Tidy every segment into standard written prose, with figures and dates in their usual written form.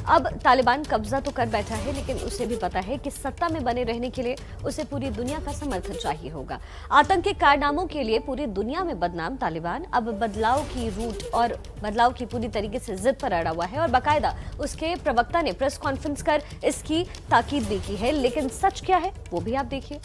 अब तालिबान कब्जा तो कर बैठा है, लेकिन उसे भी पता है कि सत्ता में बने रहने के लिए उसे पूरी दुनिया का समर्थन चाहिए होगा। आतंक के कारनामों के लिए पूरी दुनिया में बदनाम तालिबान अब बदलाव की रूट और बदलाव की पूरी तरीके से जिद पर अड़ा हुआ है और बाकायदा उसके प्रवक्ता ने प्रेस कॉन्फ्रेंस कर इसकी ताकीद भी की है। लेकिन सच क्या है वो भी आप देखिए।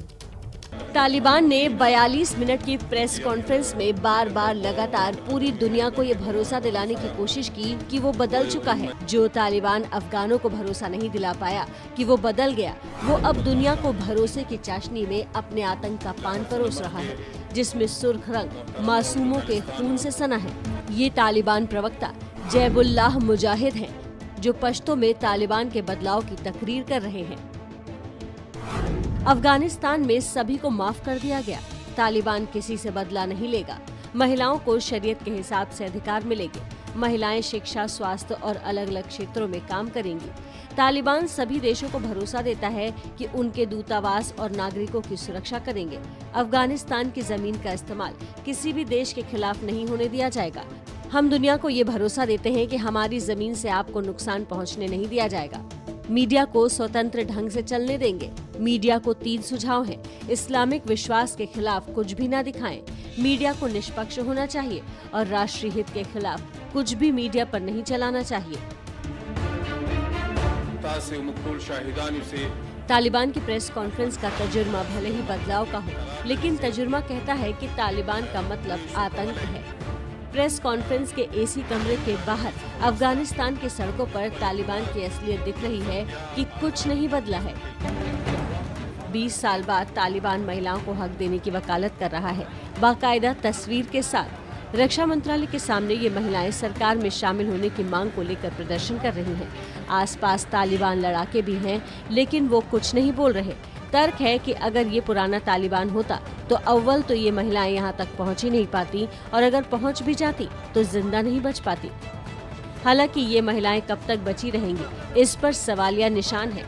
तालिबान ने 42 मिनट की प्रेस कॉन्फ्रेंस में बार बार लगातार पूरी दुनिया को ये भरोसा दिलाने की कोशिश की कि वो बदल चुका है। जो तालिबान अफगानों को भरोसा नहीं दिला पाया कि वो बदल गया, वो अब दुनिया को भरोसे की चाशनी में अपने आतंक का पान परोस रहा है, जिसमें सुर्ख रंग मासूमों के खून से सना है। ये तालिबान प्रवक्ता जैबुल्लाह मुजाहिद हैं, जो पश्तो में तालिबान के बदलाव की तकरीर कर रहे हैं। अफगानिस्तान में सभी को माफ कर दिया गया। तालिबान किसी से बदला नहीं लेगा। महिलाओं को शरीयत के हिसाब से अधिकार मिलेंगे। महिलाएं शिक्षा, स्वास्थ्य और अलग अलग क्षेत्रों में काम करेंगी। तालिबान सभी देशों को भरोसा देता है कि उनके दूतावास और नागरिकों की सुरक्षा करेंगे। अफगानिस्तान की जमीन का इस्तेमाल किसी भी देश के खिलाफ नहीं होने दिया जाएगा। हम दुनिया को ये भरोसा देते हैं कि हमारी जमीन से आपको नुकसान पहुंचने नहीं दिया जाएगा। मीडिया को स्वतंत्र ढंग से चलने देंगे। मीडिया को 3 सुझाव हैं। इस्लामिक विश्वास के खिलाफ कुछ भी न दिखाएं। मीडिया को निष्पक्ष होना चाहिए और राष्ट्रीय हित के खिलाफ कुछ भी मीडिया पर नहीं चलाना चाहिए। तालिबान की प्रेस कॉन्फ्रेंस का तजुर्मा भले ही बदलाव का हो, लेकिन तजुर्मा कहता है कि तालिबान का मतलब आतंक है। प्रेस कॉन्फ्रेंस के एसी कमरे के बाहर अफगानिस्तान की सड़कों पर तालिबान की असलियत दिख रही है कि कुछ नहीं बदला है। 20 साल बाद तालिबान महिलाओं को हक देने की वकालत कर रहा है, बाकायदा तस्वीर के साथ। रक्षा मंत्रालय के सामने ये महिलाएं सरकार में शामिल होने की मांग को लेकर प्रदर्शन कर रही हैं। आसपास तालिबान लड़ाके भी हैं, लेकिन वो कुछ नहीं बोल रहे। तर्क है कि अगर ये पुराना तालिबान होता तो अव्वल तो ये महिलाएं यहाँ तक पहुँच ही नहीं पाती, और अगर पहुँच भी जाती तो जिंदा नहीं बच पाती। हालांकि ये महिलाएं कब तक बची रहेंगी, इस पर सवालिया निशान है।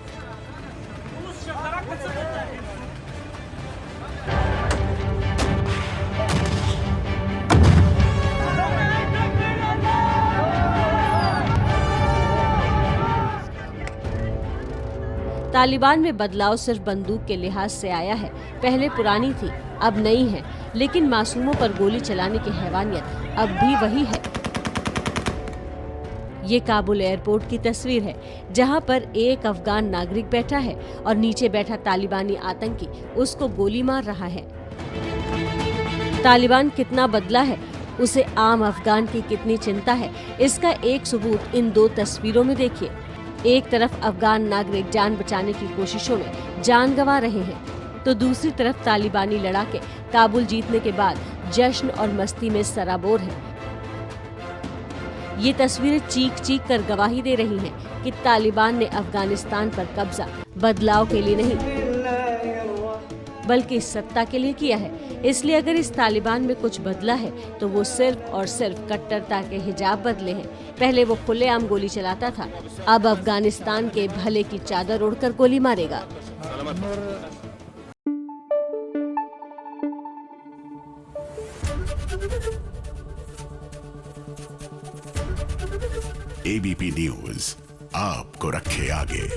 तालिबान में बदलाव सिर्फ बंदूक के लिहाज से आया है। पहले पुरानी थी, अब नई है, लेकिन मासूमों पर गोली चलाने की हैवानियत अब भी वही है। ये काबुल एयरपोर्ट की तस्वीर है, जहां पर एक अफगान नागरिक बैठा है और नीचे बैठा तालिबानी आतंकी उसको गोली मार रहा है। तालिबान कितना बदला है, उसे आम अफगान की कितनी चिंता है, इसका एक सबूत इन 2 तस्वीरों में देखिए। एक तरफ अफगान नागरिक जान बचाने की कोशिशों में जान गंवा रहे हैं, तो दूसरी तरफ तालिबानी लड़ाके काबुल जीतने के बाद जश्न और मस्ती में सराबोर हैं। ये तस्वीरें चीख चीख कर गवाही दे रही हैं कि तालिबान ने अफगानिस्तान पर कब्जा बदलाव के लिए नहीं, बल्कि सत्ता के लिए किया है। इसलिए अगर इस तालिबान में कुछ बदला है तो वो सिर्फ और सिर्फ कट्टरता के हिजाब बदले हैं। पहले वो खुलेआम गोली चलाता था, अब अफगानिस्तान के भले की चादर ओढ़कर गोली मारेगा। एबीपी न्यूज आपको रखे आगे।